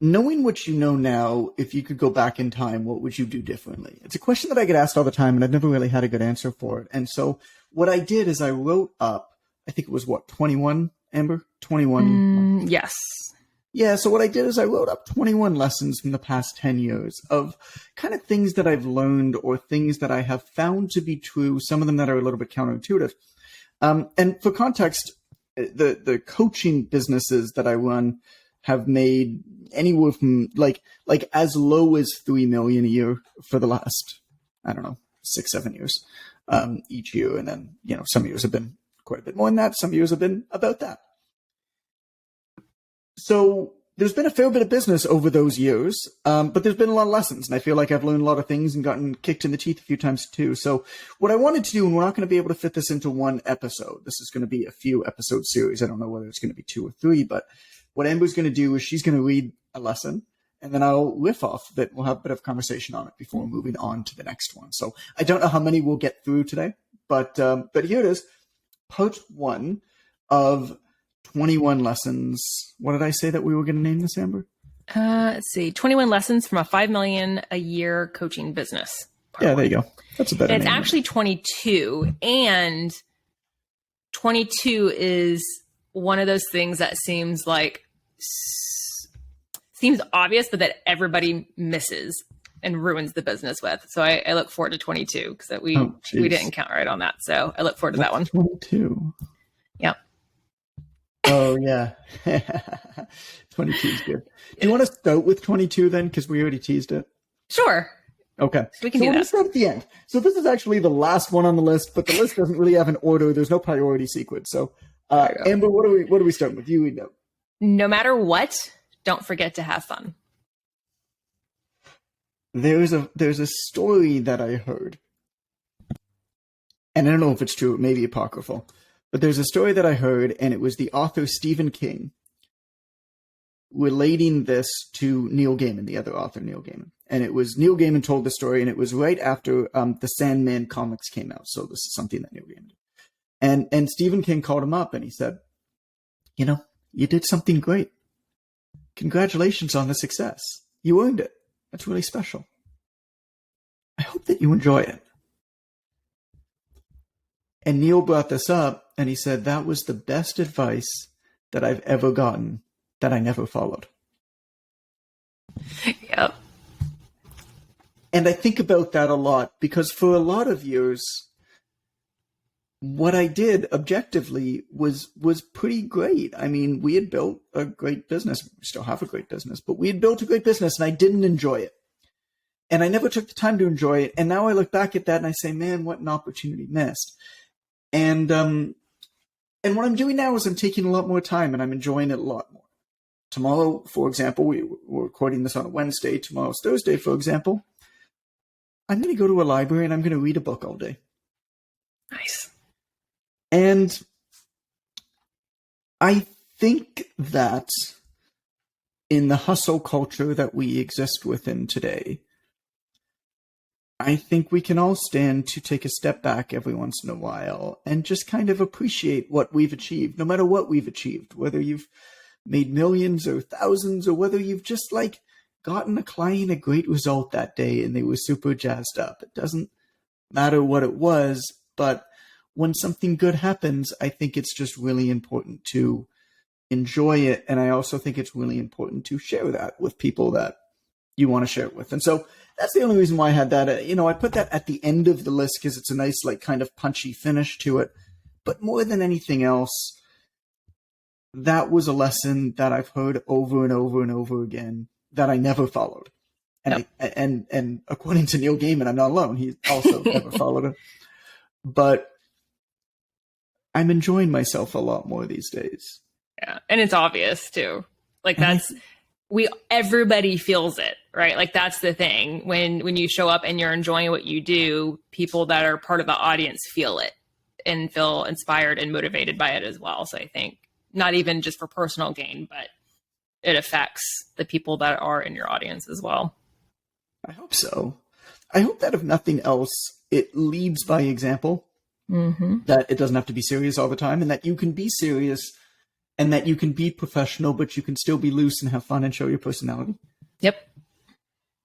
knowing what you know now, if you could go back in time, what would you do differently? It's a question that I get asked all the time, and I've never really had a good answer for it. And so what I did is I wrote up, I think it was 21, Amber? 21. Yes. Yeah, so what I did is I wrote up 21 lessons from the past 10 years of kind of things that I've learned or things that I have found to be true, some of them that are a little bit counterintuitive. And for context, the coaching businesses that I run have made anywhere from like as low as 3 million a year for the last, I don't know, 6-7 years each year. And then, some years have been quite a bit more than that. Some years have been about that. So there's been a fair bit of business over those years, but there's been a lot of lessons, and I feel like I've learned a lot of things and gotten kicked in the teeth a few times too. So what I wanted to do, and we're not going to be able to fit this into one episode. This is going to be a few episode series. I don't know whether it's going to be 2 or 3, but what Amber's going to do is she's going to read a lesson, and then I'll riff off that. We'll have a bit of conversation on it before moving on to the next one. So I don't know how many we'll get through today, but here it is, part 1 of 21 lessons. What did I say that we were going to name this, Amber? Let's see. 21 lessons from a $5 million a year coaching business. Yeah, there you go. That's a better name. It's actually 22, and 22 is one of those things that seems obvious, but that everybody misses and ruins the business with. So I look forward to 22 because we didn't count right on that. So I look forward to that one. 22. Yep. Oh, yeah. 22 is good. Do you want to start with 22 then? Because we already teased it. Sure. Okay. We can do that. We'll start at the end. So this is actually the last one on the list, but the list doesn't really have an order. There's no priority sequence. So, Amber, what are we starting with? You know. No matter what, don't forget to have fun. There's a story that I heard, and I don't know if it's true. It may be apocryphal. But there's a story that I heard, and it was the author Stephen King relating this to Neil Gaiman, the other author, Neil Gaiman. And it was Neil Gaiman told the story, and it was right after the Sandman comics came out. So this is something that Neil Gaiman did. And Stephen King called him up, and he said, you did something great. Congratulations on the success. You earned it. That's really special. I hope that you enjoy it. And Neil brought this up, and he said, that was the best advice that I've ever gotten that I never followed. Yep. And I think about that a lot, because for a lot of years, what I did objectively was pretty great. I mean, we had built a great business. We still have a great business, but we had built a great business, and I didn't enjoy it. And I never took the time to enjoy it. And now I look back at that and I say, man, what an opportunity missed. And what I'm doing now is I'm taking a lot more time, and I'm enjoying it a lot more. Tomorrow, for example, we're recording this on a Wednesday. Tomorrow's Thursday, for example. I'm going to go to a library and I'm going to read a book all day. Nice. And I think that in the hustle culture that we exist within today, I think we can all stand to take a step back every once in a while and just kind of appreciate what we've achieved, no matter what we've achieved, whether you've made millions or thousands, or whether you've just gotten a client a great result that day and they were super jazzed up. It doesn't matter what it was, but when something good happens, I think it's just really important to enjoy it. And I also think it's really important to share that with people that you want to share it with. And so that's the only reason why I had that. I put that at the end of the list because it's a nice, kind of punchy finish to it. But more than anything else, that was a lesson that I've heard over and over and over again that I never followed. And Yep. and according to Neil Gaiman, I'm not alone. He also never followed it. But I'm enjoying myself a lot more these days. Yeah. And it's obvious too. Everybody feels it, right? That's the thing. When you show up and you're enjoying what you do, people that are part of the audience feel it and feel inspired and motivated by it as well. So I think not even just for personal gain, but it affects the people that are in your audience as well. I hope so. I hope that if nothing else, it leads by example, that it doesn't have to be serious all the time, and that you can be serious and that you can be professional, but you can still be loose and have fun and show your personality. Yep.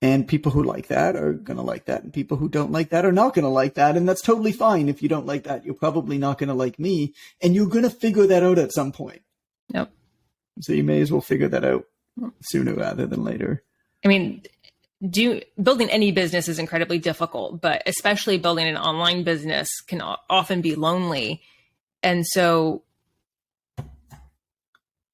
And people who like that are going to like that. And people who don't like that are not going to like that. And that's totally fine. If you don't like that, you're probably not going to like me. And you're going to figure that out at some point. Yep. So you may as well figure that out sooner rather than later. I mean, building any business is incredibly difficult, but especially building an online business can often be lonely. And so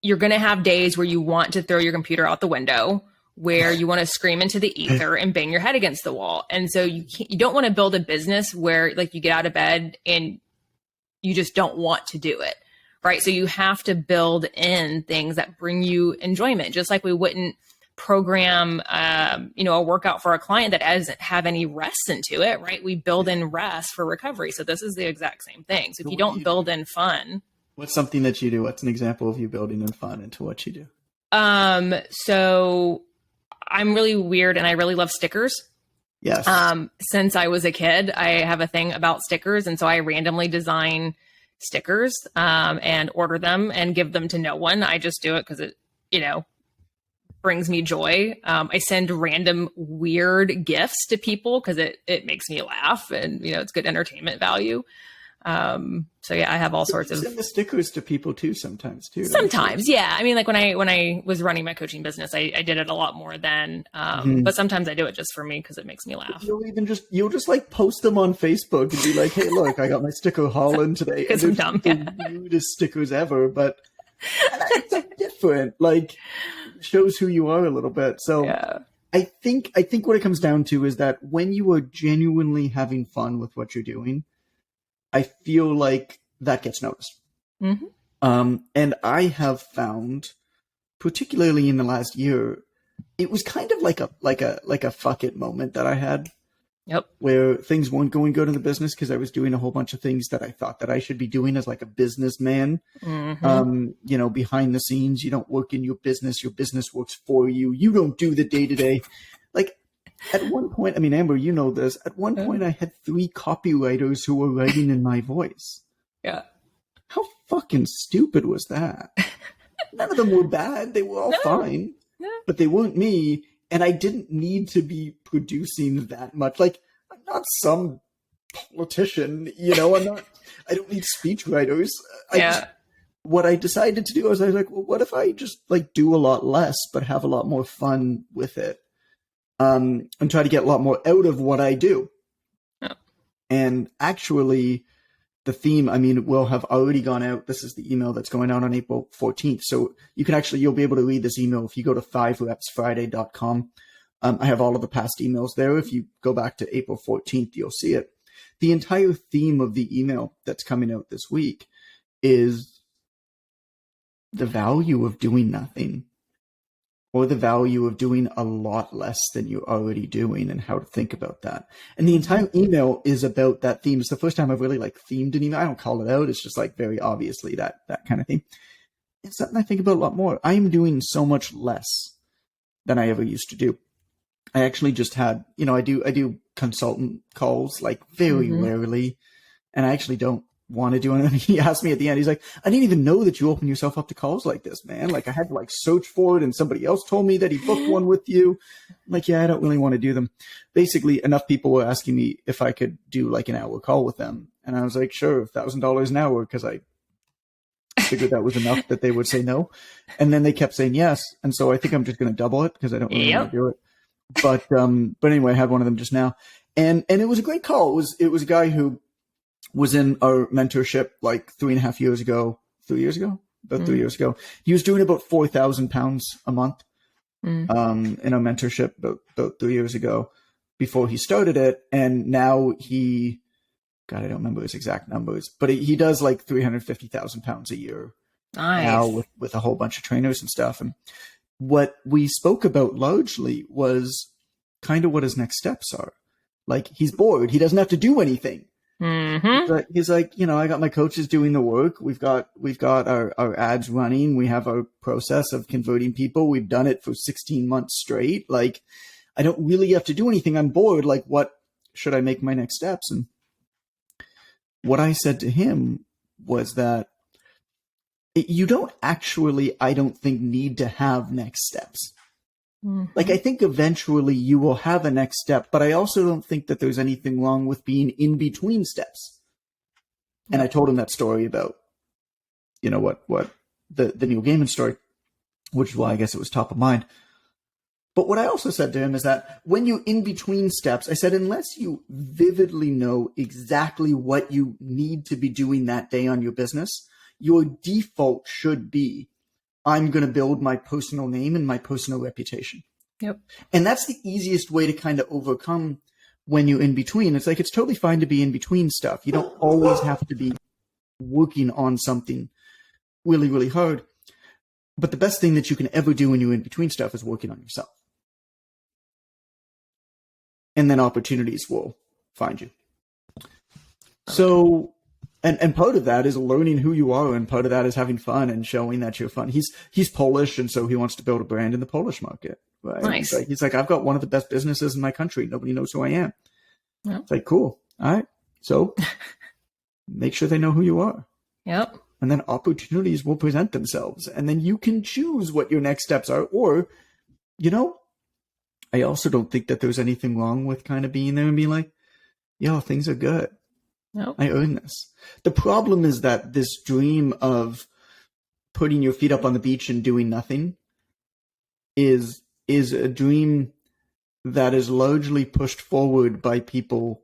you're going to have days where you want to throw your computer out the window, where you want to scream into the ether and bang your head against the wall. And so you don't want to build a business where like you get out of bed and you just don't want to do it. Right. So you have to build in things that bring you enjoyment, just like we wouldn't program, a workout for a client that doesn't have any rest into it. Right. We build in rest for recovery. So this is the exact same thing. So if you don't build in fun. What's something that you do? What's an example of you building in fun into what you do? So I'm really weird and I really love stickers. Yes. Since I was a kid, I have a thing about stickers. And so I randomly design stickers and order them and give them to no one. I just do it because it, brings me joy. I send random weird gifts to people because it makes me laugh and, it's good entertainment value. So yeah, I have all sorts of send the stickers to people too sometimes too. Sometimes, yeah. I mean, like when I was running my coaching business, I did it a lot more then. But sometimes I do it just for me because it makes me laugh. You'll just like post them on Facebook and be like, "Hey, look, I got my sticker haul in today." Because I'm dumb. The weirdest stickers ever, but it's like different. Like shows who you are a little bit. So yeah. I think what it comes down to is that when you are genuinely having fun with what you're doing, I feel like that gets noticed. Mm-hmm. And I have found, particularly in the last year, it was kind of like a fuck it moment that I had. Yep. Where things weren't going good in the business because I was doing a whole bunch of things that I thought that I should be doing as like a businessman. Mm-hmm. Behind the scenes, you don't work in your business works for you. You don't do the day-to-day. Like at one point, I mean, Amber, you know this, at one point I had 3 copywriters who were writing in my voice. Yeah. How fucking stupid was that? None of them were bad. They were all fine, but they weren't me. And I didn't need to be producing that much. Like, I'm not some politician, I don't need speech writers. What I decided to do was I was like, well, what if I just like do a lot less, but have a lot more fun with it? And try to get a lot more out of what I do. Yeah. And actually, the theme, will have already gone out. This is the email that's going out on April 14th. So you'll be able to read this email if you go to 5repsfriday.com. I have all of the past emails there. If you go back to April 14th, you'll see it. The entire theme of the email that's coming out this week is the value of doing nothing, or the value of doing a lot less than you're already doing, and how to think about that. And the entire email is about that theme. It's the first time I've really like themed an email. I don't call it out. It's just like very obviously that kind of thing. It's something I think about a lot more. I am doing so much less than I ever used to do. I actually just had, I do consultant calls like very rarely, and I actually don't want to do anything. He asked me at the end, he's like, I didn't even know that you open yourself up to calls like this, man. Like I had to like search for it, and somebody else told me that he booked one with you. I'm like, yeah, I don't really want to do them. Basically, enough people were asking me if I could do like an hour call with them. And I was like, sure, $1,000 an hour, because I figured that was enough that they would say no. And then they kept saying yes. And so I think I'm just going to double it because I don't really want to do it. But anyway, I had one of them just now. And it was a great call. It was a guy who was in our mentorship like 3.5 years ago, 3 years ago, about 3 years ago. He was doing about £4,000 a month in our mentorship about 3 years ago before he started it. And now I don't remember his exact numbers, but he does like £350,000 a year now with a whole bunch of trainers and stuff. And what we spoke about largely was kind of what his next steps are. Like he's bored. He doesn't have to do anything. He's like, I got my coaches doing the work. We've got our ads running. We have our process of converting people. We've done it for 16 months straight. Like, I don't really have to do anything. I'm bored. Like, what should I make my next steps? And what I said to him was that you don't actually, I don't think, need to have next steps. Like, I think eventually you will have a next step, but I also don't think that there's anything wrong with being in between steps. And I told him that story about, what the Neil Gaiman story, which is why I guess it was top of mind. But what I also said to him is that when you're in between steps, I said, unless you vividly know exactly what you need to be doing that day on your business, your default should be, I'm going to build my personal name and my personal reputation. Yep. And that's the easiest way to kind of overcome when you're in between. It's like, it's totally fine to be in between stuff. You don't always have to be working on something really, really hard. But the best thing that you can ever do when you're in between stuff is working on yourself. And then opportunities will find you. So, and part of that is learning who you are, and part of that is having fun and showing that you're fun. He's Polish, and so he wants to build a brand in the Polish market. Right? Nice. He's like, I've got one of the best businesses in my country. Nobody knows who I am. Yep. It's like, cool. All right. So make sure they know who you are. Yep. And then opportunities will present themselves. And then you can choose what your next steps are. Or, I also don't think that there's anything wrong with kind of being there and being like, yo, things are good. Nope. I earned this. The problem is that this dream of putting your feet up on the beach and doing nothing is a dream that is largely pushed forward by people.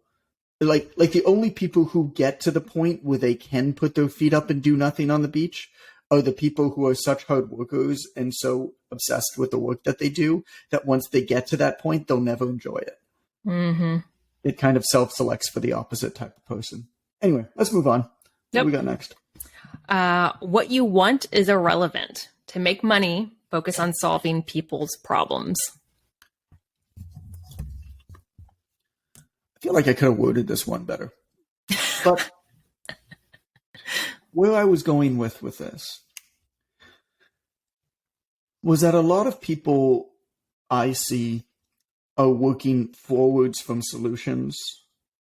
Like the only people who get to the point where they can put their feet up and do nothing on the beach are the people who are such hard workers and so obsessed with the work that they do that once they get to that point, they'll never enjoy it. Mm-hmm. It kind of self-selects for the opposite type of person. Anyway, let's move on. Yep. What we got next? What you want is irrelevant. To make money, focus on solving people's problems. I feel like I could have worded this one better. But where I was going with this was that a lot of people I see are working forwards from solutions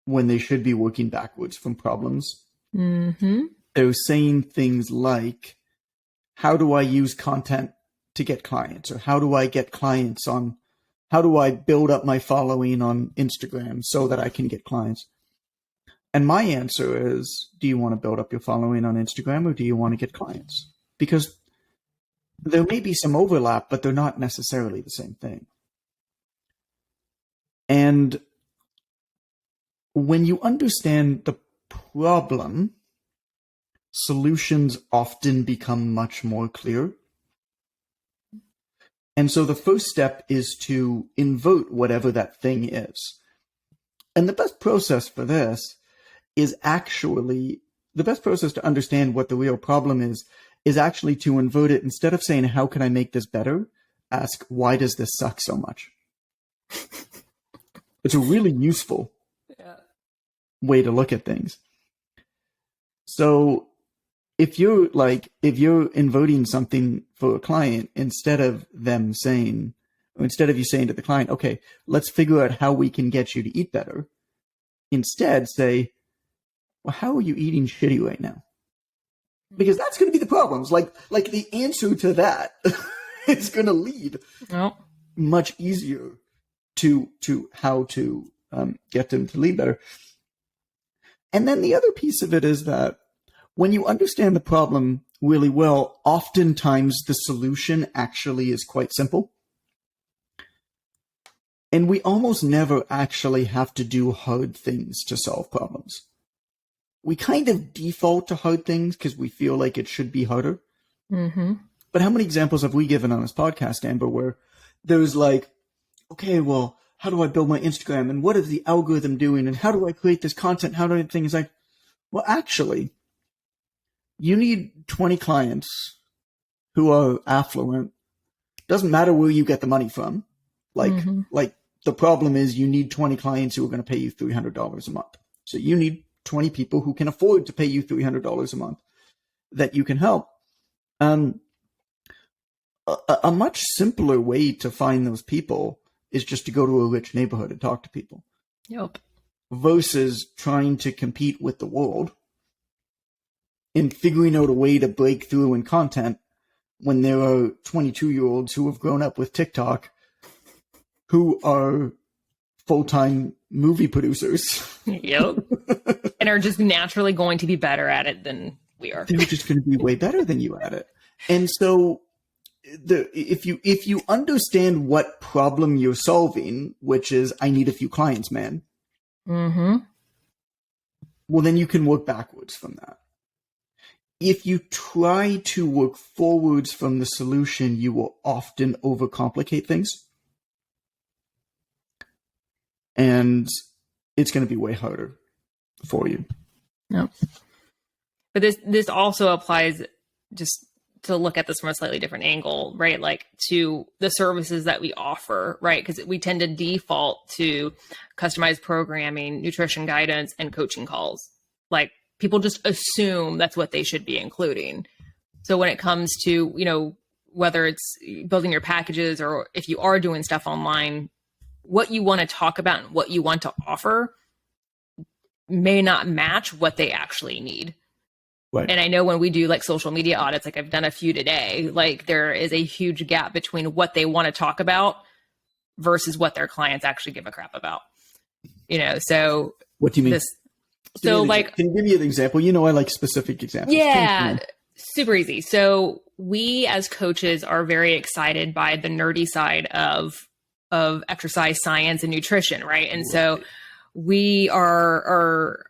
when they should be working backwards from problems. Mm-hmm. They're saying things like, how do I use content to get clients? Or how do I get clients on, how do I build up my following on Instagram so that I can get clients? And my answer is, do you want to build up your following on Instagram or do you want to get clients? Because there may be some overlap, but they're not necessarily the same thing. And when you understand the problem, solutions often become much more clear. And so the first step is to invert whatever that thing is. And the best process for this is actually, the best process to understand what the real problem is actually to invert it. Instead of saying, how can I make this better? Ask, why does this suck so much? It's a really useful way to look at things. So if you're inverting something for a client, instead of you saying to the client, okay, let's figure out how we can get you to eat better. Instead say, well, how are you eating shitty right now? Because that's going to be the problems. Like the answer to that is going to lead much easier to how to get them to lead better. And then the other piece of it is that when you understand the problem really well, oftentimes the solution actually is quite simple. And we almost never actually have to do hard things to solve problems. We kind of default to hard things because we feel like it should be harder. Mm-hmm. But how many examples have we given on this podcast, Amber, where there's like, okay, well, how do I build my Instagram? And what is the algorithm doing? And how do I create this content? How do I think? It's like, well, actually, you need 20 clients who are affluent. Doesn't matter where you get the money from. Like the problem is you need 20 clients who are going to pay you $300 a month. So you need 20 people who can afford to pay you $300 a month that you can help. A much simpler way to find those people is just to go to a rich neighborhood and talk to people. Yep. Versus trying to compete with the world in figuring out a way to break through in content when there are 22-year-olds who have grown up with TikTok who are full-time movie producers. Yep. And are just naturally going to be better at it than we are. They're just going to be way better than you at it. And so if you understand what problem you're solving, which is I need a few clients, man. Mm-hmm. Well, then you can work backwards from that. If you try to work forwards from the solution, you will often overcomplicate things. And it's going to be way harder for you. Yep. But this also applies, just to look at this from a slightly different angle, right? Like to the services that we offer, right? Because we tend to default to customized programming, nutrition guidance, and coaching calls. Like people just assume that's what they should be including. So when it comes to, you know, whether it's building your packages or if you are doing stuff online, what you want to talk about and what you want to offer may not match what they actually need. Right. And I know when we do like social media audits, like I've done a few today, like there is a huge gap between what they want to talk about versus what their clients actually give a crap about. You know, so what do you mean? So like, can you give me an example? You know, I like specific examples. Yeah, super easy. So we as coaches are very excited by the nerdy side of exercise science and nutrition, right? And so we are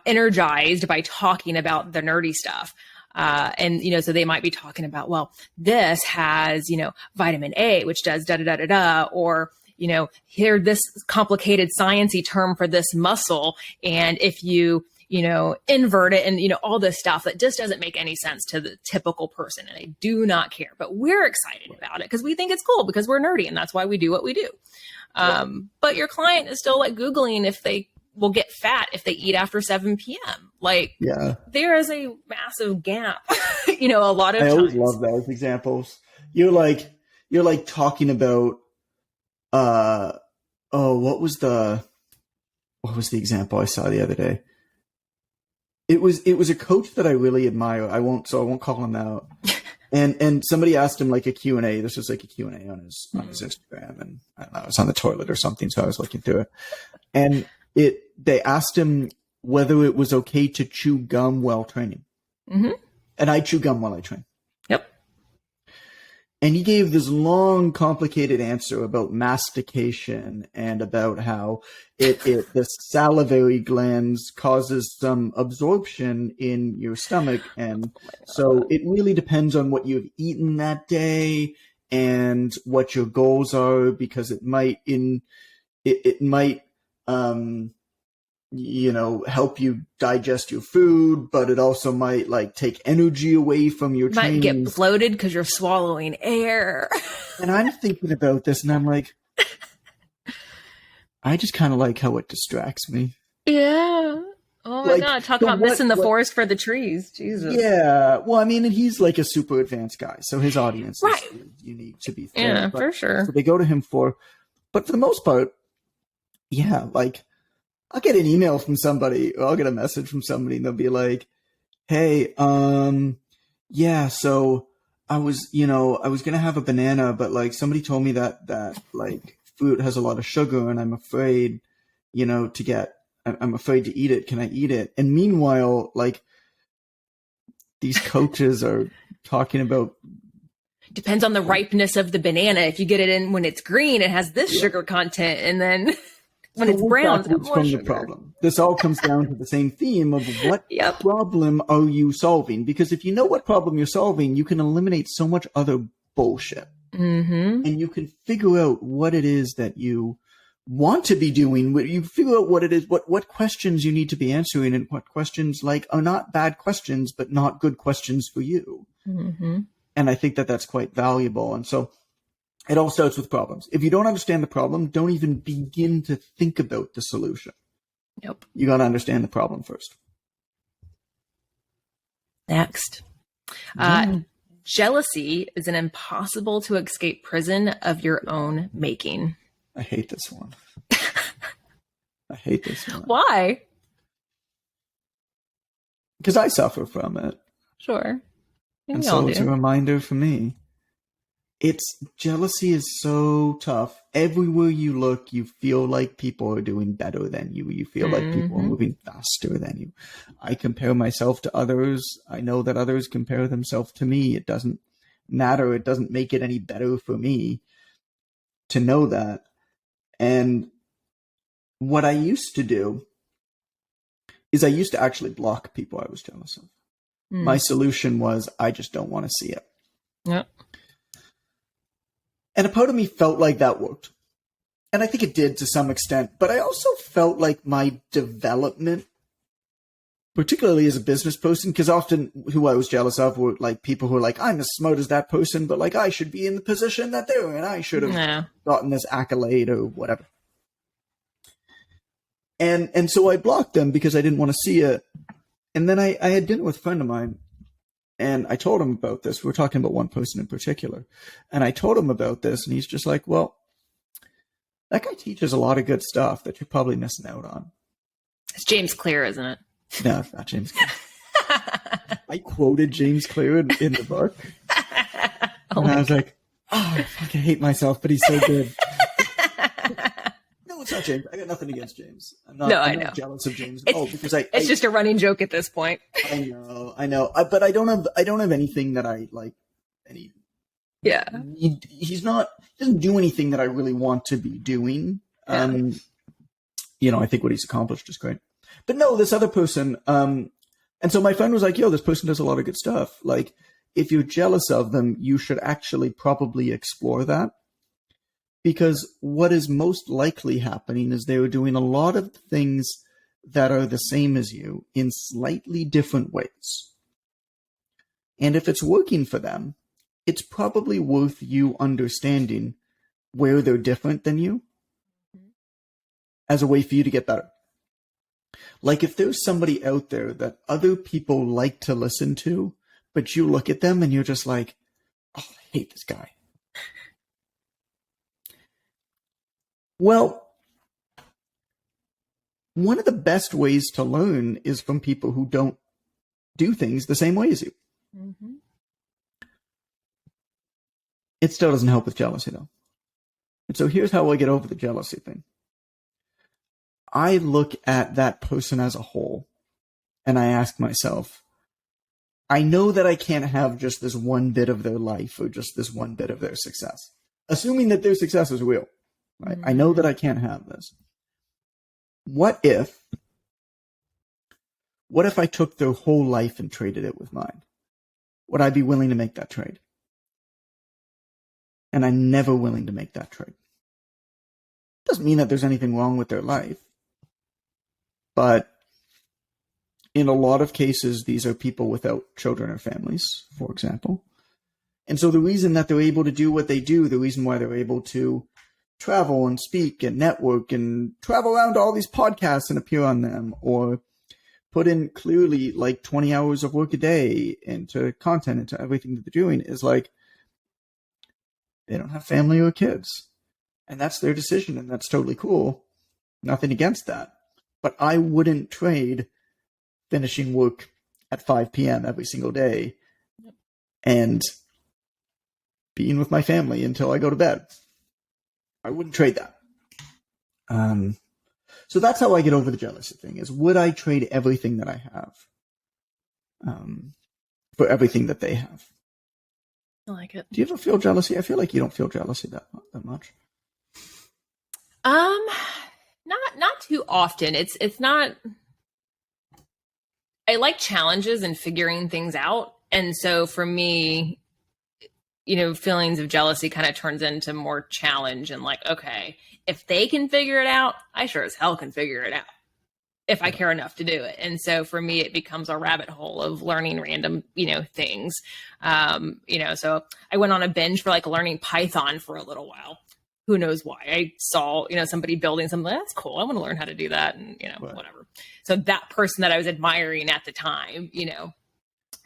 energized by talking about the nerdy stuff. And, you know, so they might be talking about, well, this has, you know, vitamin A, which does da da da da da, or, you know, here, this complicated sciencey term for this muscle. And if you, you know, invert it and, you know, all this stuff that just doesn't make any sense to the typical person. And they do not care, but we're excited about it because we think it's cool because we're nerdy and that's why we do what we do. But your client is still like Googling if they will get fat if they eat after 7 p.m. Like, yeah, there is a massive gap. You know, a lot of times. I always love those examples. You're like talking about, what was the example I saw the other day? It was a coach that I really admire. I won't call him out. And somebody asked him like a Q&A. This was like a Q&A on his Instagram, and I don't know, I was on the toilet or something, so I was looking through it. And they asked him whether it was okay to chew gum while training. Mm-hmm. And I chew gum while I train. Yep. And he gave this long, complicated answer about mastication and about how the salivary glands causes some absorption in your stomach. And so it really depends on what you've eaten that day and what your goals are, because it might you know, help you digest your food, but it also might like take energy away from your training. Might get bloated because you're swallowing air. And I'm thinking about this and I'm like, I just kind of like how it distracts me. Yeah. Oh my God. Talk about missing the forest for the trees. Jesus. Yeah. Well, I mean, and he's like a super advanced guy, so his audience is unique, to be fair. Yeah, for sure. So they go to him but for the most part, yeah, like, I'll get an email from somebody, or I'll get a message from somebody, and they'll be like, "Hey, yeah, so I was gonna have a banana, but like somebody told me that like fruit has a lot of sugar, and I'm afraid, you know, I'm afraid to eat it. Can I eat it?" And meanwhile, like these coaches are talking about. Depends on the ripeness of the banana. If you get it in when it's green, it has this sugar content, and then. When it's brown, it's from the problem. This all comes down to the same theme of what problem are you solving? Because if you know what problem you're solving, you can eliminate so much other bullshit. Mm-hmm. And you can figure out what it is that you want to be doing. You figure out what it is, what questions you need to be answering, and what questions like are not bad questions, but not good questions for you. Mm-hmm. And I think that that's quite valuable. And so it all starts with problems. If you don't understand the problem, don't even begin to think about the solution. Nope. You got to understand the problem first. Next. Jealousy is an impossible to escape prison of your own making. I hate this one. I hate this one. Why? Because I suffer from it. Sure. And We all so it's a do. reminder for me. Jealousy is so tough. Everywhere you look, you feel like people are doing better than you. You feel like people are Mm-hmm. moving faster than you. I compare myself to others. I know that others compare themselves to me. It doesn't matter. It doesn't make it any better for me to know that. And what I used to do is I used to actually block people I was jealous of. My solution was I just don't want to see it. Yep. And a part of me felt like that worked. And I think it did to some extent. But I also felt like my development, particularly as a business person, because often who I was jealous of were like people who were like, I'm as smart as that person, but like I should be in the position that they're in. I should have Yeah. gotten this accolade or whatever. And so I blocked them because I didn't want to see it. And then I had dinner with a friend of mine. And I told him about this. We were talking about one person in particular. And I told him about this, and he's just like, well, that guy teaches a lot of good stuff that you're probably missing out on. It's James Clear, isn't it? No, it's not James Clear. I quoted James Clear in the book. Oh And I was like, oh, I fucking hate myself, but he's so good. No, it's not James. I got nothing against James. I'm not know. jealous of James at all because It's just a running joke at this point. I know. But I don't have anything that I like. Any. Yeah. He doesn't do anything that I really want to be doing. Yeah. I think what he's accomplished is great. But no, this other person. And so my friend was like, "Yo, this person does a lot of good stuff. Like, if you're jealous of them, you should actually probably explore that." Because what is most likely happening is they are doing a lot of things that are the same as you in slightly different ways. And if it's working for them, it's probably worth you understanding where they're different than you as a way for you to get better. Like if there's somebody out there that other people like to listen to, but you look at them and you're just like, oh, I hate this guy. Well, one of the best ways to learn is from people who don't do things the same way as you. Mm-hmm. It still doesn't help with jealousy, though. And so here's how I get over the jealousy thing. I look at that person as a whole, and I ask myself, I know that I can't have just this one bit of their life or just this one bit of their success, assuming that their success is real. Right? I know that I can't have this. What if I took their whole life and traded it with mine? Would I be willing to make that trade? And I'm never willing to make that trade. Doesn't mean that there's anything wrong with their life. But in a lot of cases, these are people without children or families, for example. And so the reason that they're able to do what they do, the reason why they're able to travel and speak and network and travel around to all these podcasts and appear on them, or put in clearly like 20 hours of work a day into content, into everything that they're doing, is like they don't have family or kids. And that's their decision, and that's totally cool. Nothing against that. But I wouldn't trade finishing work at 5 p.m. every single day and being with my family until I go to bed. I wouldn't trade that. So that's how I get over the jealousy thing, is would I trade everything that I have for everything that they have? I like it. Do you ever feel jealousy? I feel like you don't feel jealousy that much. Not too often. It's not. I like challenges and figuring things out, and so for me, feelings of jealousy kind of turns into more challenge and like, okay, if they can figure it out, I sure as hell can figure it out if I care enough to do it. And so for me, it becomes a rabbit hole of learning random, things. So I went on a binge for like learning Python for a little while. Who knows why? I saw, somebody building something. That's cool. I want to learn how to do that. And, Right. Whatever. So that person that I was admiring at the time,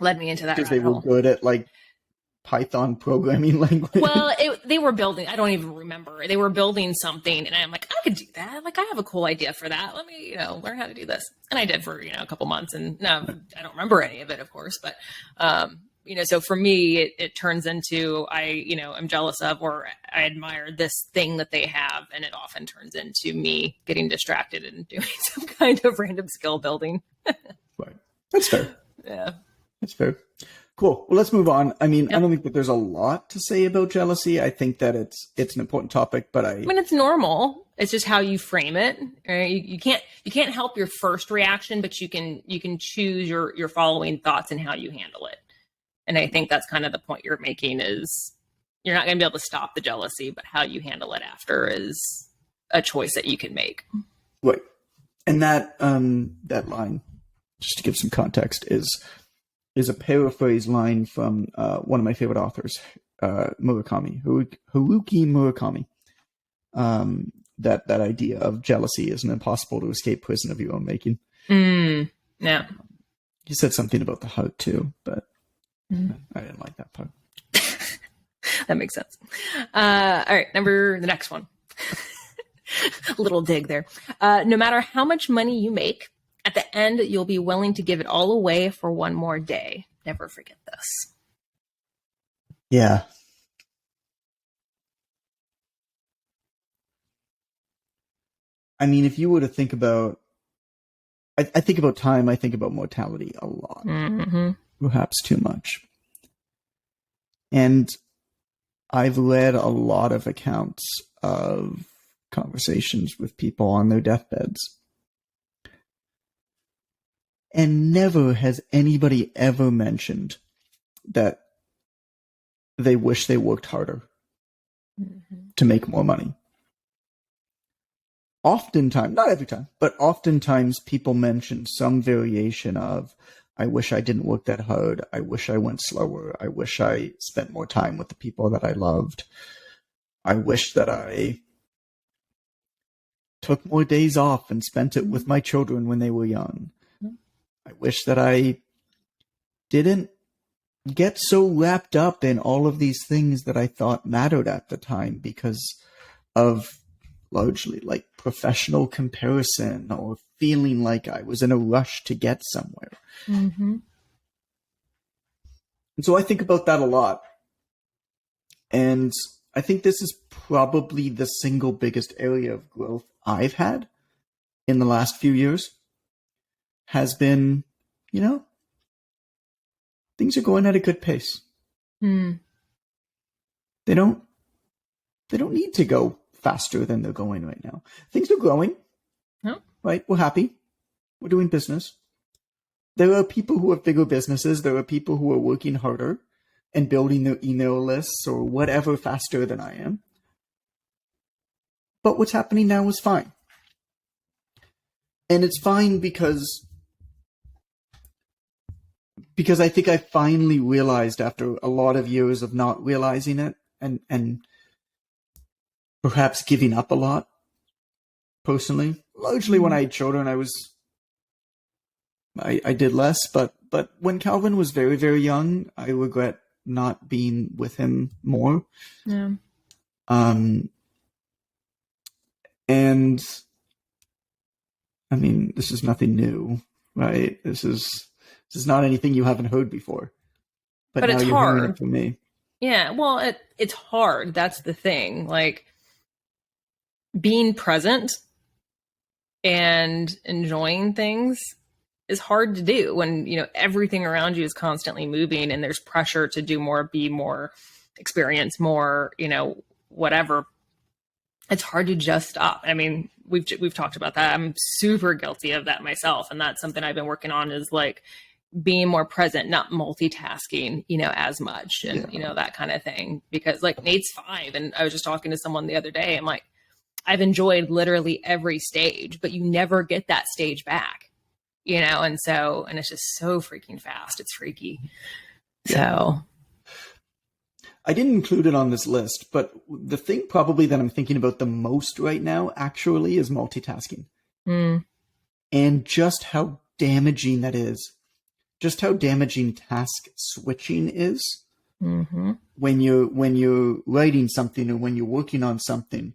led me into that Because they rabbit were hole. good at like Python programming language. Well, they were building, I don't even remember. They were building something, and I'm like, I could do that. Like, I have a cool idea for that. Let me, learn how to do this. And I did for, a couple months. And now I don't remember any of it, of course. But, so for me, it turns into I'm jealous of, or I admire this thing that they have. And it often turns into me getting distracted and doing some kind of random skill building. Right. That's fair. Yeah. That's fair. Cool. Well, let's move on. I mean, I don't think that there's a lot to say about jealousy. I think that it's an important topic, but I mean, it's normal. It's just how you frame it. Right? You can't help your first reaction, but you can choose your following thoughts and how you handle it. And I think that's kind of the point you're making is you're not going to be able to stop the jealousy, but how you handle it after is a choice that you can make. Right. And that line, just to give some context, is a paraphrase line from one of my favorite authors, Haruki Murakami. That idea of jealousy is an impossible to escape prison of your own making. Yeah. He said something about the heart too, but I didn't like that part. That makes sense. All right, the next one. Little dig there. No matter how much money you make, at the end, you'll be willing to give it all away for one more day. Never forget this. Yeah. I mean, if you were to think about, I think about time, I think about mortality a lot. Mm-hmm. Perhaps too much. And I've read a lot of accounts of conversations with people on their deathbeds. And never has anybody ever mentioned that they wish they worked harder to make more money. Oftentimes, not every time, but oftentimes people mention some variation of, I wish I didn't work that hard. I wish I went slower. I wish I spent more time with the people that I loved. I wish that I took more days off and spent it with my children when they were young. I wish that I didn't get so wrapped up in all of these things that I thought mattered at the time because of largely like professional comparison or feeling like I was in a rush to get somewhere. Mm-hmm. And so I think about that a lot. And I think this is probably the single biggest area of growth I've had in the last few years. Has been, things are going at a good pace. They don't need to go faster than they're going right now. Things are growing. No. Right? We're happy. We're doing business. There are people who have bigger businesses. There are people who are working harder and building their email lists or whatever faster than I am. But what's happening now is fine. And it's fine because I think I finally realized after a lot of years of not realizing it and perhaps giving up a lot personally. Largely when I had children, I did less, but when Calvin was very, very young, I regret not being with him more. Yeah. And I mean, this is nothing new, right? This is not anything you haven't heard before. But now it's you're hard. hearing it from me. Yeah, well, it's hard. That's the thing. Like, being present and enjoying things is hard to do when, everything around you is constantly moving and there's pressure to do more, be more, experience more, whatever. It's hard to just stop. I mean, we've talked about that. I'm super guilty of that myself. And that's something I've been working on is like being more present, not multitasking, as much and, that kind of thing. Because like Nate's 5 and I was just talking to someone the other day. I'm like, I've enjoyed literally every stage, but you never get that stage back, and it's just so freaking fast. It's freaky. Yeah. So I didn't include it on this list, but the thing probably that I'm thinking about the most right now actually is multitasking. And just how damaging that is. Just how damaging task switching is Mm-hmm. When you're writing something or when you're working on something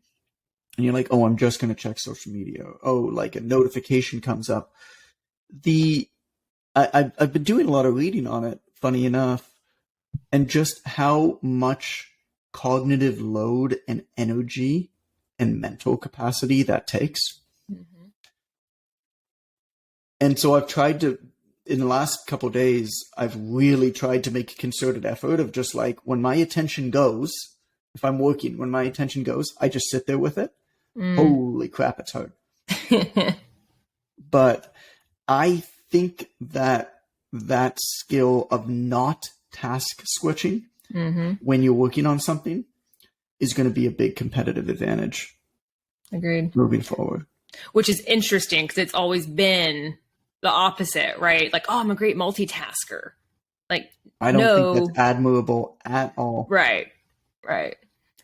and you're like, oh, I'm just going to check social media. Or, oh, like a notification comes up. I've been doing a lot of reading on it, funny enough, and just how much cognitive load and energy and mental capacity that takes. Mm-hmm. And so I've tried to, in the last couple of days, I've really tried to make a concerted effort of just like, when my attention goes, if I'm working, when my attention goes, I just sit there with it. Holy crap, it's hard. But I think that skill of not task switching when you're working on something is going to be a big competitive advantage. Agreed. Moving forward. Which is interesting because it's always been the opposite, right? Like, oh, I'm a great multitasker. Like, I don't think that's admirable at all. Right.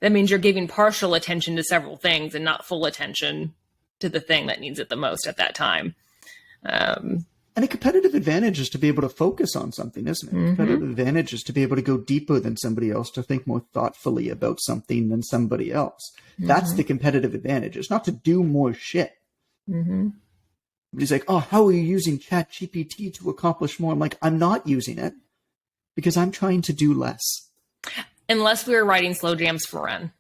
That means you're giving partial attention to several things and not full attention to the thing that needs it the most at that time. And a competitive advantage is to be able to focus on something, isn't it? A competitive advantage is to be able to go deeper than somebody else, to think more thoughtfully about something than somebody else. That's the competitive advantage. It's not to do more shit. He's like, oh, how are you using ChatGPT to accomplish more? I'm like, I'm not using it because I'm trying to do less. Unless we were writing slow jams for Ren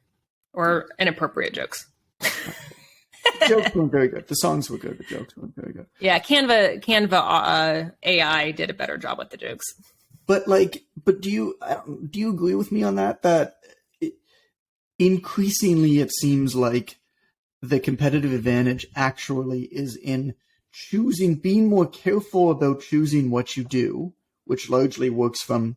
or inappropriate jokes. The jokes weren't very good. The songs were good. The jokes weren't very good. Yeah, Canva AI did a better job with the jokes. But do you agree with me on that? That increasingly it seems like the competitive advantage actually is in being more careful about choosing what you do, which largely works from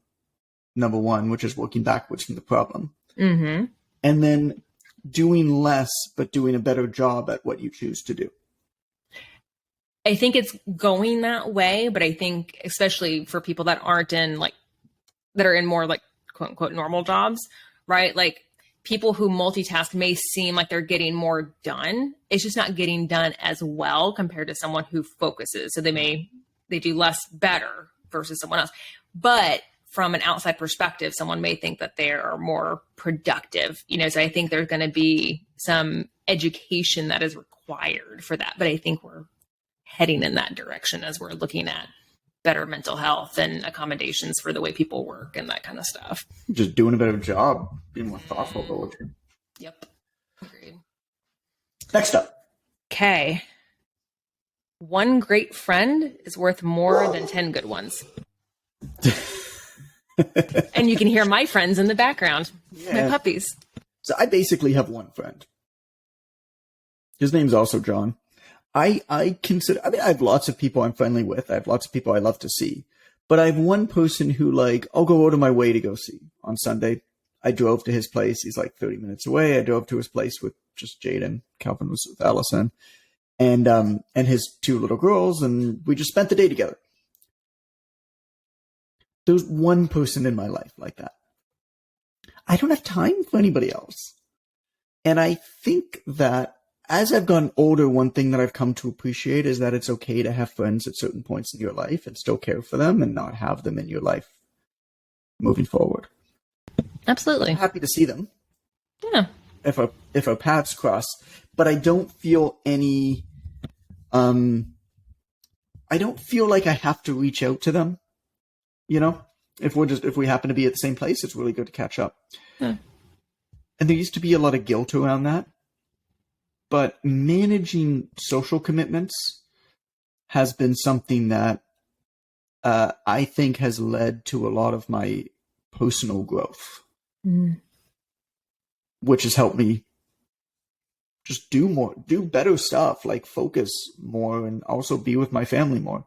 number one, which is working backwards from the problem. And then doing less, but doing a better job at what you choose to do. I think it's going that way, but I think especially for people that aren't in that are in more quote unquote normal jobs, right? Like people who multitask may seem like they're getting more done. It's just not getting done as well compared to someone who focuses. So they do less better versus someone else. But from an outside perspective, someone may think that they are more productive, so I think there's going to be some education that is required for that. But I think we're heading in that direction as we're looking at better mental health and accommodations for the way people work and that kind of stuff. Just doing a better job, being more thoughtful about it. Yep. Agreed. Next up. Okay. One great friend is worth more than 10 good ones. And you can hear my friends in the background, my puppies. So I basically have one friend. His name's also John. I have lots of people I'm friendly with. I have lots of people I love to see. But I have one person who I'll go out of my way to go see. On Sunday, I drove to his place. He's 30 minutes away. I drove to his place with just Jaden. Calvin was with Allison. And his two little girls, and we just spent the day together. There's one person in my life like that. I don't have time for anybody else. And I think that as I've gotten older, one thing that I've come to appreciate is that it's okay to have friends at certain points in your life and still care for them and not have them in your life moving forward. Absolutely. I'm happy to see them. Yeah. If our paths cross, but I don't feel any, I don't feel like I have to reach out to them. If we happen to be at the same place, it's really good to catch up. Yeah. And there used to be a lot of guilt around that. But managing social commitments has been something that I think has led to a lot of my personal growth, which has helped me just do better stuff, focus more and also be with my family more.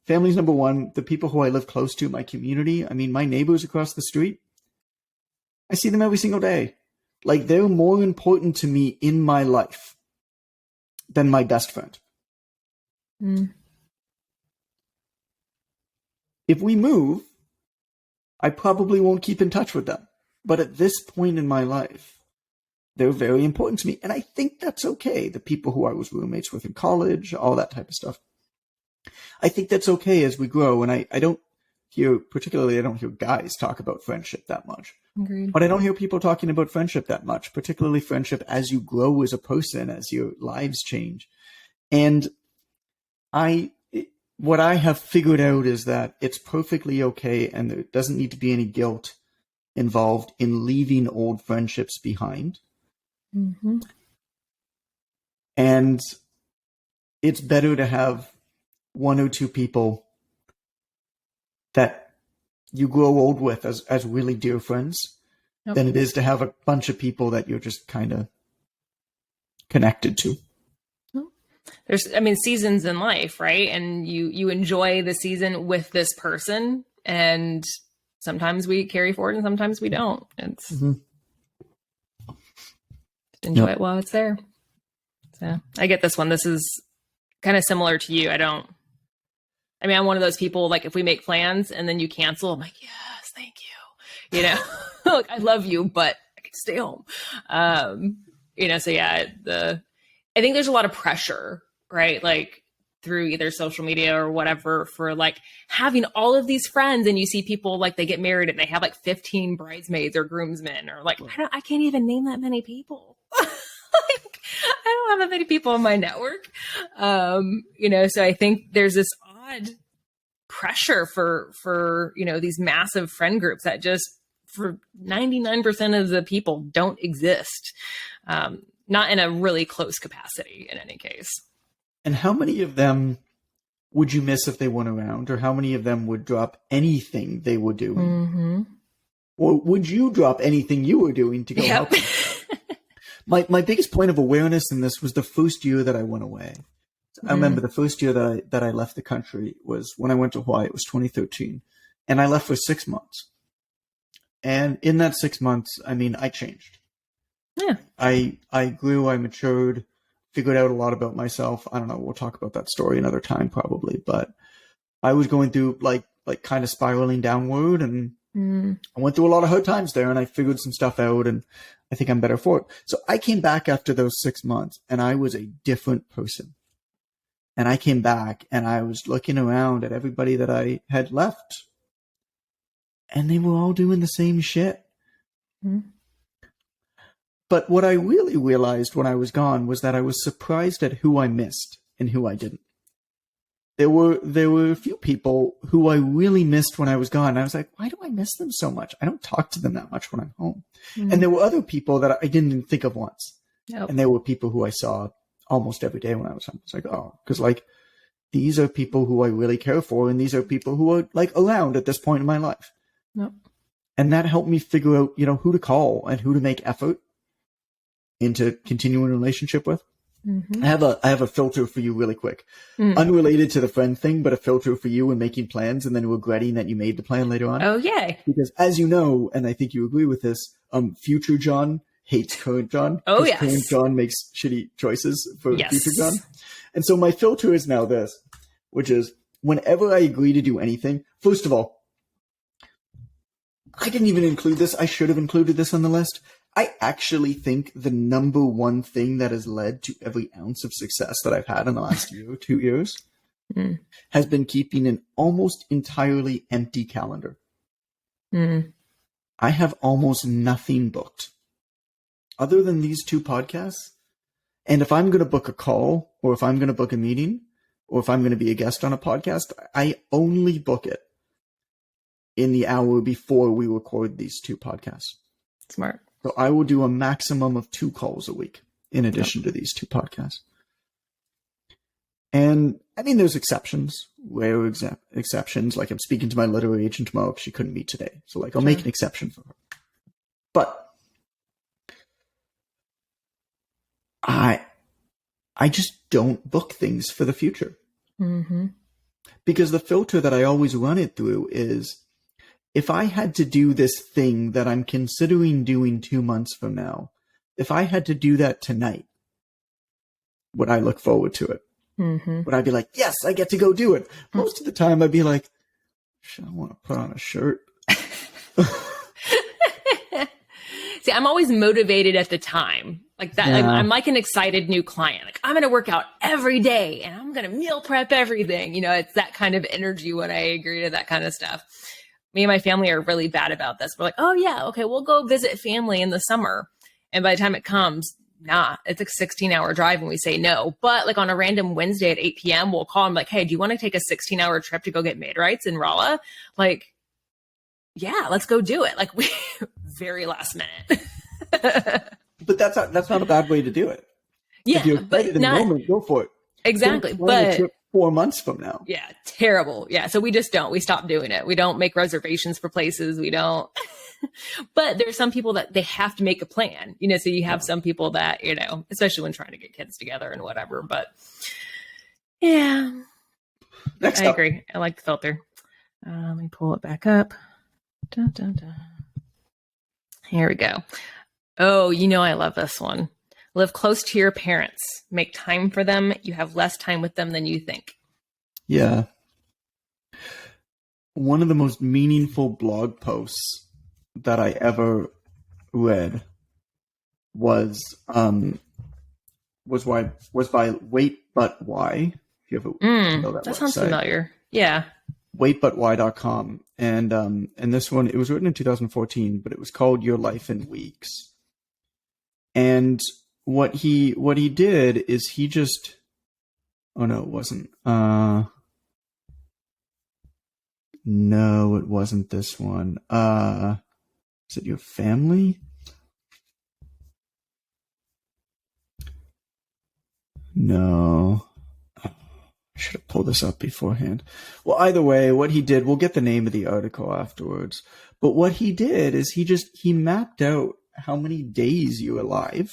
Family's number one. The people who I live close to, my community, my neighbors across the street, I see them every single day. They're more important to me in my life than my best friend. If we move, I probably won't keep in touch with them. But at this point in my life, they're very important to me. And I think that's okay. The people who I was roommates with in college, all that type of stuff. I think that's okay as we grow. And I don't hear, particularly I don't hear guys talk about friendship that much. Agreed. But I don't hear people talking about friendship that much, particularly friendship as you grow as a person, as your lives change. And what I have figured out is that it's perfectly okay, and there doesn't need to be any guilt involved in leaving old friendships behind. Mm-hmm. And it's better to have one or two people that you grow old with as really dear friends than it is to have a bunch of people that you're just kind of connected to. There's, I mean, seasons in life, right? And you enjoy the season with this person, and sometimes we carry forward and sometimes we don't. It's enjoy it while it's there. So I get this one. This is kind of similar to you. I'm one of those people, like, if we make plans and then you cancel, I'm like, yes, thank you. You know, like, I love you, but I can stay home. So yeah, I think there's a lot of pressure, right? Like, through either social media or whatever, for like having all of these friends, and you see people like they get married and they have like 15 bridesmaids or groomsmen, or like, I can't even name that many people. Like, I don't have that many people in my network. So I think there's this odd pressure for these massive friend groups that just, for 99% of the people, don't exist. Not in a really close capacity in any case. And how many of them would you miss if they weren't around? Or how many of them would drop anything they were doing? Mm-hmm. Or would you drop anything you were doing to go help them? My biggest point of awareness in this was the first year that I went away. I remember the first year that I left the country was when I went to Hawaii. It was 2013. And I left for 6 months. And in that 6 months, I changed. Yeah. I grew, I matured, figured out a lot about myself. I don't know, we'll talk about that story another time probably, but I was going through like kind of spiraling downward, and I went through a lot of hard times there, and I figured some stuff out, and I think I'm better for it. So I came back after those 6 months, and I was a different person. And I came back and I was looking around at everybody that I had left, and they were all doing the same shit. Mm-hmm. But what I really realized when I was gone was that I was surprised at who I missed and who I didn't. There were a few people who I really missed when I was gone. I was like, why do I miss them so much? I don't talk to them that much when I'm home. Mm-hmm. And there were other people that I didn't even think of once. Yep. And there were people who I saw almost every day when I was home. It's like, oh, because like, these are people who I really care for, and these are people who are like around at this point in my life. Yep. And that helped me figure out, who to call and who to make effort into continuing a relationship with. Mm-hmm. I have a filter for you really quick. Unrelated to the friend thing, but a filter for you in making plans and then regretting that you made the plan later on. Oh, yay. Because as you know, and I think you agree with this, future John hates current John. Oh, yes. Current John makes shitty choices for future John. And so my filter is now this, which is whenever I agree to do anything, first of all, I didn't even include this. I should have included this on the list. I actually think the number one thing that has led to every ounce of success that I've had in the last year or 2 years has been keeping an almost entirely empty calendar. I have almost nothing booked other than these 2 podcasts. And if I'm going to book a call, or if I'm going to book a meeting, or if I'm going to be a guest on a podcast, I only book it in the hour before we record these 2 podcasts. Smart. So I will do a maximum of 2 calls a week in addition to these 2 podcasts. And there's exceptions, rare exceptions. Like I'm speaking to my literary agent tomorrow because she couldn't meet today. So like I'll make an exception for her. But I just don't book things for the future. Mm-hmm. Because the filter that I always run it through is, if I had to do this thing that I'm considering doing 2 months from now, if I had to do that tonight, would I look forward to it? Mm-hmm. Would I be like, yes, I get to go do it? Most of the time I'd be like, I want to put on a shirt. See, I'm always motivated at the time. Like that, Yeah. I'm like an excited new client. Like, I'm going to work out every day and I'm going to meal prep everything. You know, it's that kind of energy when I agree to that kind of stuff. Me and my family are really bad about this. We're like, oh yeah, okay, we'll go visit family in the summer. And by the time it comes, nah, it's a 16-hour drive and we say no. But like on a random Wednesday at 8 p.m., we'll call them like, hey, do you want to take a 16-hour trip to go get Maid-Rites in Rolla? Like, yeah, let's go do it. Like, we very last minute. But that's not a bad way to do it. Yeah, if you're but excited in the moment, go for it. Exactly. Don't plan a But trip 4 months from now. yeah, terrible. Yeah. So we just don't. We stop doing it. We don't make reservations for places. We don't. But there's some people that they have to make a plan, you know, so you have some people that, you know, especially when trying to get kids together and whatever. But yeah, Next I up. agree. I like the filter. Let me pull it back up. Dun, dun, dun. Here we go. Oh, you know, I love this one. Live close to your parents. Make time for them. You have less time with them than you think. Yeah. One of the most meaningful blog posts that I ever read was by Wait But Why. If you ever know That that sounds website. familiar. Yeah. waitbutwhy.com. And this one, it was written in 2014, but it was called Your Life in Weeks. And what he did is he just, oh no, it wasn't. No, it wasn't this one. Is it Your Family? No. I should have pulled this up beforehand. Well, either way, what he did, we'll get the name of the article afterwards. But what he did is he mapped out how many days you're alive.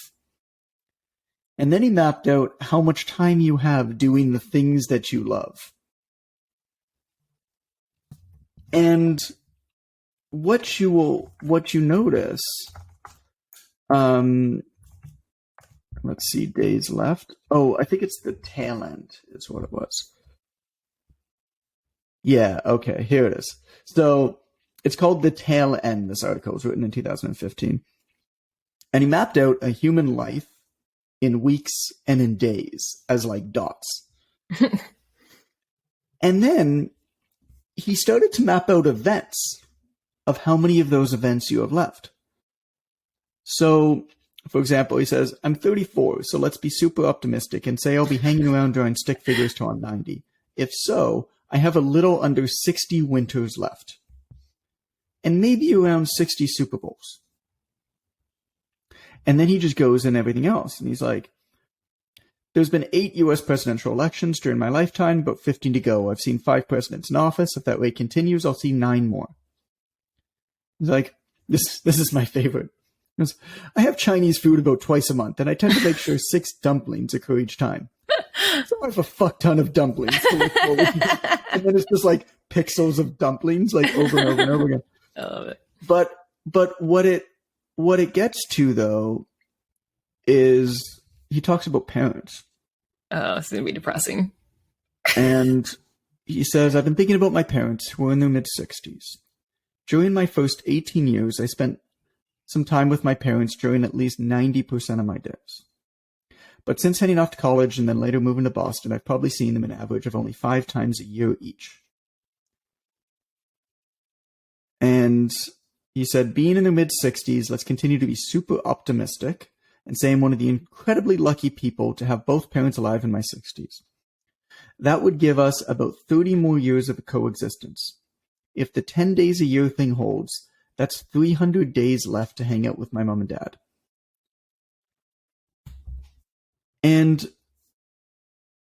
And then he mapped out how much time you have doing the things that you love. And what you notice, let's see, days left. Oh, I think it's the tail end is what it was. Yeah, okay, here it is. So it's called The Tail End, this article. It was written in 2015. And he mapped out a human life in weeks and in days as like dots. And then he started to map out events of how many of those events you have left. So, for example, he says, I'm 34, so let's be super optimistic and say I'll be hanging around drawing stick figures till I'm 90. If so, I have a little under 60 winters left. And maybe around 60 Super Bowls. And then he just goes in everything else. And he's like, there's been 8 U.S. presidential elections during my lifetime, about 15 to go. I've seen 5 presidents in office. If that way continues, I'll see 9 more. He's like, this is my favorite. He goes, I have Chinese food about twice a month, and I tend to make sure 6 dumplings occur each time. So I have a fuck ton of dumplings to look forward to. And then it's just like pixels of dumplings, like over and over and over again. I love it. But what it gets to though is he talks about parents. Oh, it's going to be depressing. And he says, I've been thinking about my parents who are in their mid-60s. During my first 18 years, I spent some time with my parents during at least 90% of my days. But since heading off to college and then later moving to Boston, I've probably seen them an average of only 5 times a year each. And he said, being in their mid-60s, let's continue to be super optimistic and say I'm one of the incredibly lucky people to have both parents alive in my 60s. That would give us about 30 more years of coexistence. If the 10 days a year thing holds, that's 300 days left to hang out with my mom and dad. And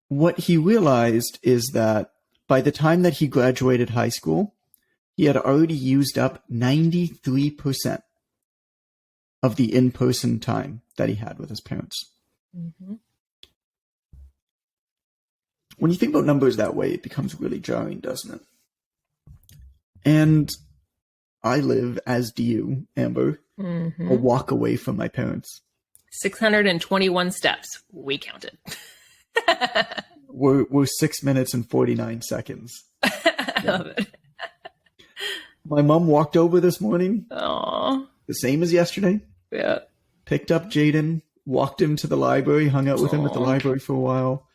what he realized is that by the time that he graduated high school, he had already used up 93% of the in-person time that he had with his parents. Mm-hmm. When you think about numbers that way, it becomes really jarring, doesn't it? And I live, as do you, Amber, a walk away from my parents. 621 steps. We counted. We're 6 minutes and 49 seconds. I love it. My mom walked over this morning, Aww. the same as yesterday. Yeah. Picked up Jaden, walked him to the library, hung out with him at the Aw. library for a while.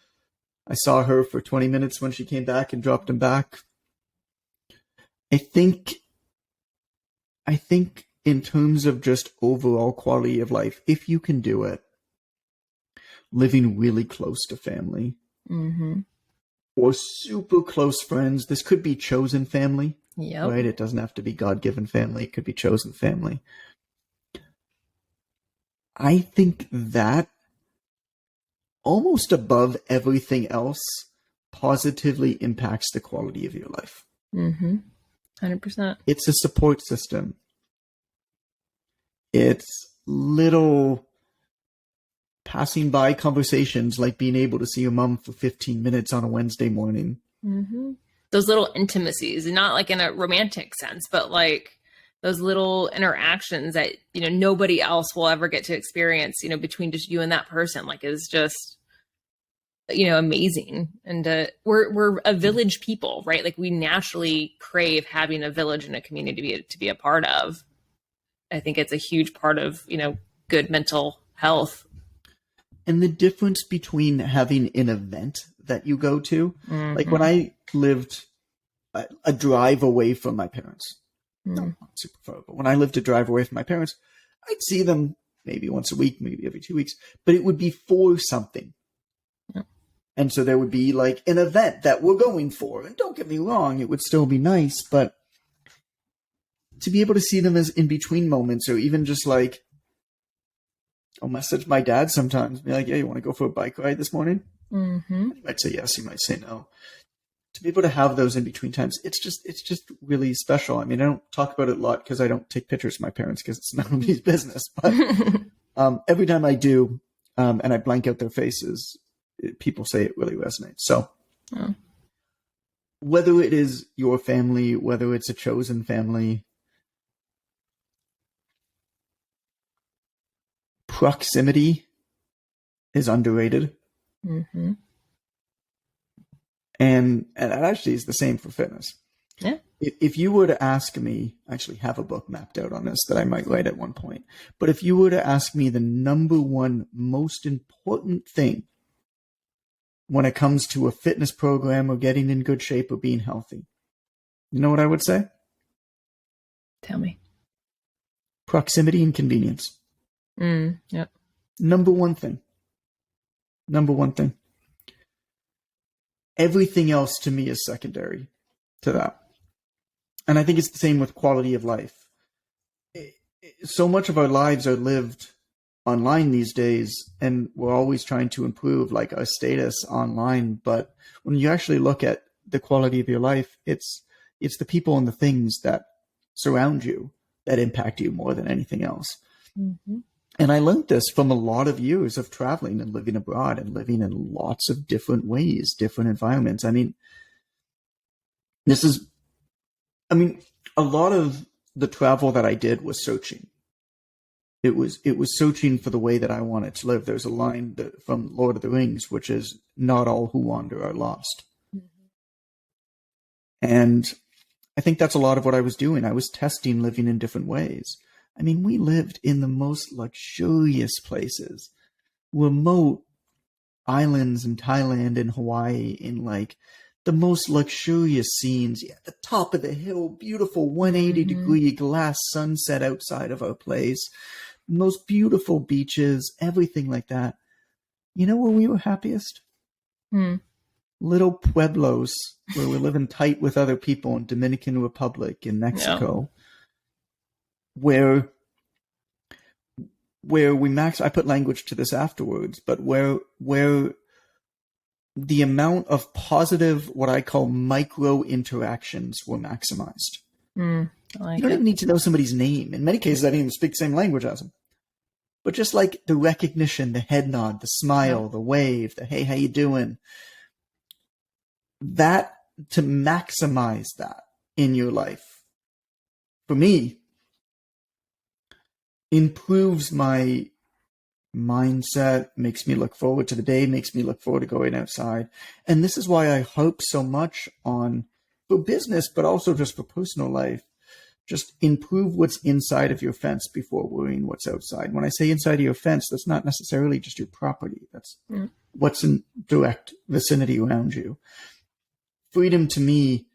I saw her for 20 minutes when she came back and dropped him back. I think in terms of just overall quality of life, if you can do it, living really close to family Mm-hmm. or super close friends, this could be chosen family, Yep. right? It doesn't have to be God-given family. It could be chosen family. I think that almost above everything else positively impacts the quality of your life. Mm-hmm. 100%. It's a support system. It's little passing by conversations like being able to see your mom for 15 minutes on a Wednesday morning. Mm-hmm. Those little intimacies, and not like in a romantic sense, but like those little interactions that, you know, nobody else will ever get to experience, you know, between just you and that person, like, is just, you know, amazing. And we're a village people, right? Like, we naturally crave having a village and a community to be a part of. I think it's a huge part of, you know, good mental health. And the difference between having an event that you go to, like when I lived a drive away from my parents, no, not super far, but when I lived a drive away from my parents, I'd see them maybe once a week, maybe every 2 weeks, but it would be for something. Yeah. And so there would be like an event that we're going for. And don't get me wrong, it would still be nice, but to be able to see them as in between moments, or even just like, I'll message my dad sometimes, be like, "Yeah, you want to go for a bike ride this morning?" Mm-hmm. He might say yes, he might say no. To be able to have those in between times, it's just really special. I mean, I don't talk about it a lot because I don't take pictures of my parents because it's nobody's business. But every time I do, and I blank out their faces, people say it really resonates. So whether it is your family, whether it's a chosen family, proximity is underrated. Mm-hmm. And it actually is the same for fitness. Yeah. If you were to ask me, I actually have a book mapped out on this that I might write at one point, but if you were to ask me the number one most important thing when it comes to a fitness program or getting in good shape or being healthy, you know what I would say? Tell me. Proximity and convenience. Yep. Number one thing. Number one thing. Everything else to me is secondary to that. And I think it's the same with quality of life. So much of our lives are lived online these days, and we're always trying to improve like our status online. But when you actually look at the quality of your life, it's the people and the things that surround you that impact you more than anything else. Mm-hmm. And I learned this from a lot of years of traveling and living abroad and living in lots of different ways, different environments. I mean, a lot of the travel that I did was searching. It was searching for the way that I wanted to live. There's a line from Lord of the Rings, which is, "Not all who wander are lost." Mm-hmm. And I think that's a lot of what I was doing. I was testing living in different ways. I mean, we lived in the most luxurious places, remote islands in Thailand and Hawaii, in like the most luxurious scenes at the top of the hill, beautiful 180-degree glass sunset outside of our place, most beautiful beaches, everything like that. You know where we were happiest? Little pueblos where we're living tight with other people in Dominican Republic, in Mexico. Yeah. Where I put language to this afterwards, but where the amount of positive, what I call micro interactions, were maximized. You don't even need to know somebody's name. In many cases, I didn't even speak the same language as them. But just like the recognition, the head nod, the smile, the wave, the "Hey, how you doing?" That, to maximize that in your life, for me, improves my mindset, makes me look forward to the day, makes me look forward to going outside. And this is why I hope so much on, for business, but also just for personal life, just improve what's inside of your fence before worrying what's outside. When I say inside of your fence, that's not necessarily just your property. That's what's in direct vicinity around you. Freedom to me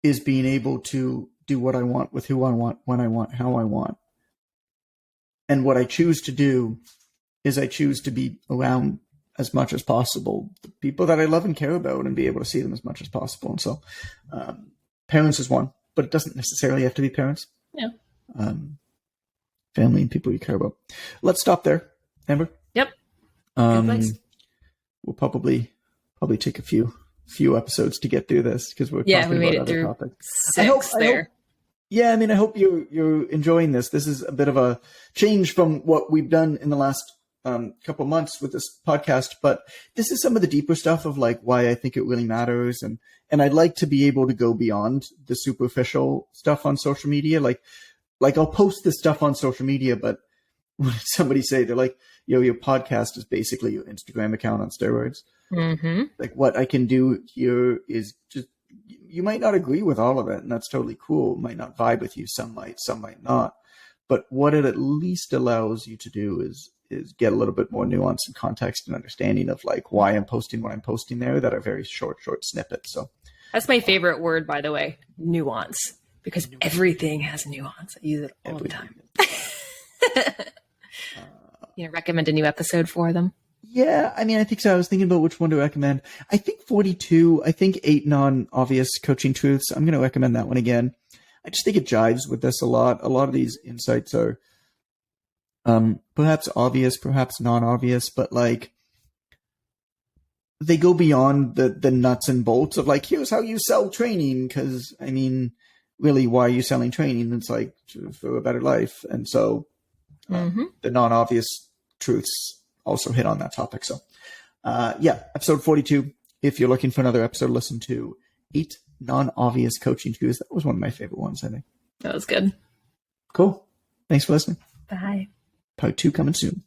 is being able to do what I want with who I want, when I want, how I want. And what I choose to do is I choose to be around as much as possible the people that I love and care about, and be able to see them as much as possible. And so parents is one, but it doesn't necessarily have to be parents. Yeah. Family and people you care about. Let's stop there, Amber. Yep. Good place. We'll probably take a few episodes to get through this, because we're talking we made about it other through topics. 6 there. Yeah, I mean, I hope you're enjoying this. This is a bit of a change from what we've done in the last couple months with this podcast, but this is some of the deeper stuff of like why I think it really matters, and I'd like to be able to go beyond the superficial stuff on social media. Like I'll post this stuff on social media, but when somebody say, they're like, "Yo, your podcast is basically your Instagram account on steroids." Mm-hmm. Like, what I can do here is just, you might not agree with all of it, and that's totally cool. It might not vibe with you. Some might not. But what it at least allows you to do is get a little bit more nuance and context and understanding of like why I'm posting what I'm posting there, that are very short snippets. So that's my favorite word, by the way, nuance, because everything has nuance. I use it all the time. Recommend a new episode for them? Yeah, I mean, I think so. I was thinking about which one to recommend. I think 42, I think 8 non-obvious coaching truths. I'm going to recommend that one again. I just think it jives with this a lot. A lot of these insights are perhaps obvious, perhaps non-obvious, but like they go beyond the nuts and bolts of like, here's how you sell training. Because I mean, really, why are you selling training? It's like for a better life. And so the non-obvious truths also hit on that topic. So episode 42. If you're looking for another episode, listen to 8 non-obvious coaching truths. That was one of my favorite ones, I think. That was good. Cool. Thanks for listening. Bye. Part 2 coming soon.